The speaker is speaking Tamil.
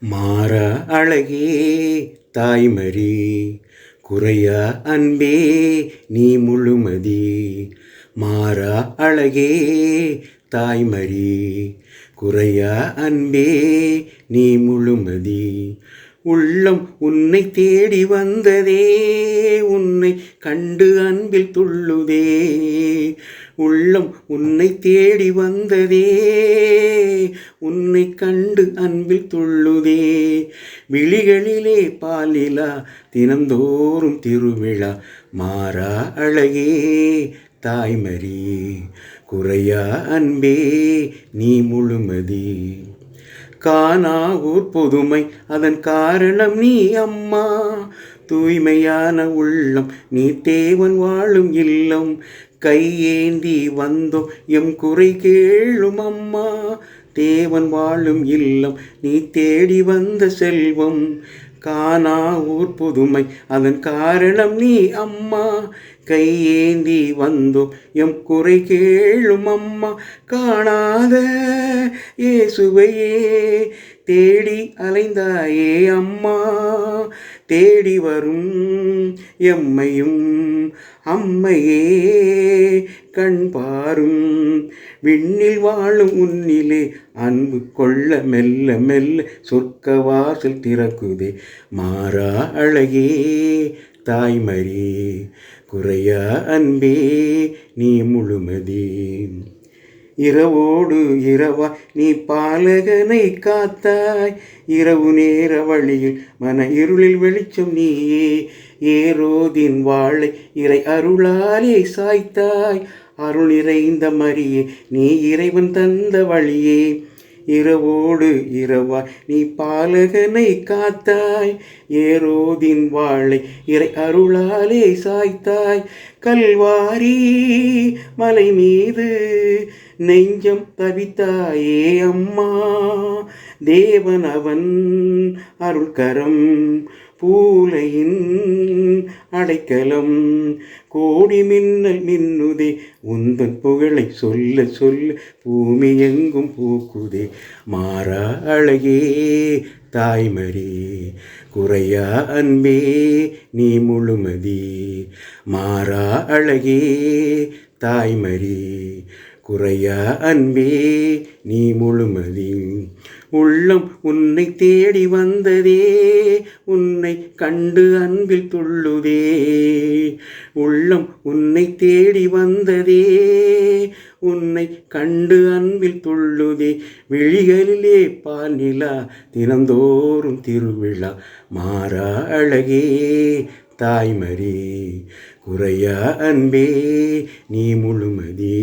மாறா அழகே தாய்மரி, குறையா அன்பே நீ முழுமதி. மாறா அழகே தாய்மரி, குறையா அன்பே நீ முழுமதி. உள்ளம் உன்னை தேடி வந்ததே, உன்னை கண்டு அன்பில் துள்ளுதே. உள்ளம் உன்னை தேடி வந்ததே, உன்னை கண்டு அன்பில் துள்ளுதே. விழிகளிலே பாலிலா, தினந்தோறும் திருவிழா. மாறா அழகே தாய்மரி, குறையா அன்பே நீ முழுமதி. காணா ஊர் பொதுமை, அதன் காரணம் நீ அம்மா. தூய்மையான உள்ளம் நீ தேவன் வாழும் இல்லம். கையேந்தி வந்தோம் எம் குறை கேளும் அம்மா. தேவன் வாழும் இல்லம் நீ தேடி வந்த செல்வம். காணா ஊர் புதுமை, அதன் காரணம் நீ அம்மா. கையேந்தி வந்தோம் எம் குறை கேளும் அம்மா. காணாத இயேசுவையே தேடி அலைந்தாயே அம்மா. தேடி வரும் எம்மையும் அம்மையே கண் பாரும். விண்ணில் வாழும் உன்னிலே அன்பு கொள்ள மெல்ல மெல்ல சொர்க்க வாசல் திறக்குதே. மாறா அழகே தாய்மரி, குறையா அன்பே நீ முழுமதி. இரவோடு இரவா நீ பாலகனை காத்தாய். இரவு நேர வழியில் மன இருளில் வெளிச்சம் நீயே. ஏரோதின் வாளை இறை அருளாலே சாய்த்தாய். அருள் நிறைந்த மரியே நீ இறைவன் தந்த வழியே. இரவோடு இரவாய் நீ பாலகனை காத்தாய். ஏரோதின் வாளை இறை அருளாலே சாய்த்தாய். கல்வாரி மலை மீது நெஞ்சம் தவித்தாயே அம்மா. தேவன் அவன் அருள்கரம், பூலையின் அடைக்கலம். கோடி மின்னல் மின்னுதே, உந்தன் புகழை சொல்ல சொல்ல பூமி எங்கும் பூக்குதே. மாறா அழகே தாய்மரி, குறையா அன்பே நீ முழுமதி. மாறா அழகே தாய்மரி, குறையா அன்பே நீ முழுமதி. உள்ளம் உன்னை தேடி வந்ததே, உன்னை கண்டு அன்பில் துள்ளுதே. உள்ளம் உன்னை தேடி வந்ததே, உன்னை கண்டு அன்பில் துள்ளுதே. விழிகளிலே பால் நிலா, தினந்தோறும் திருவிழா. மாறா அழகே தாய்மரி, குறையா அன்பே நீ முழுமதி.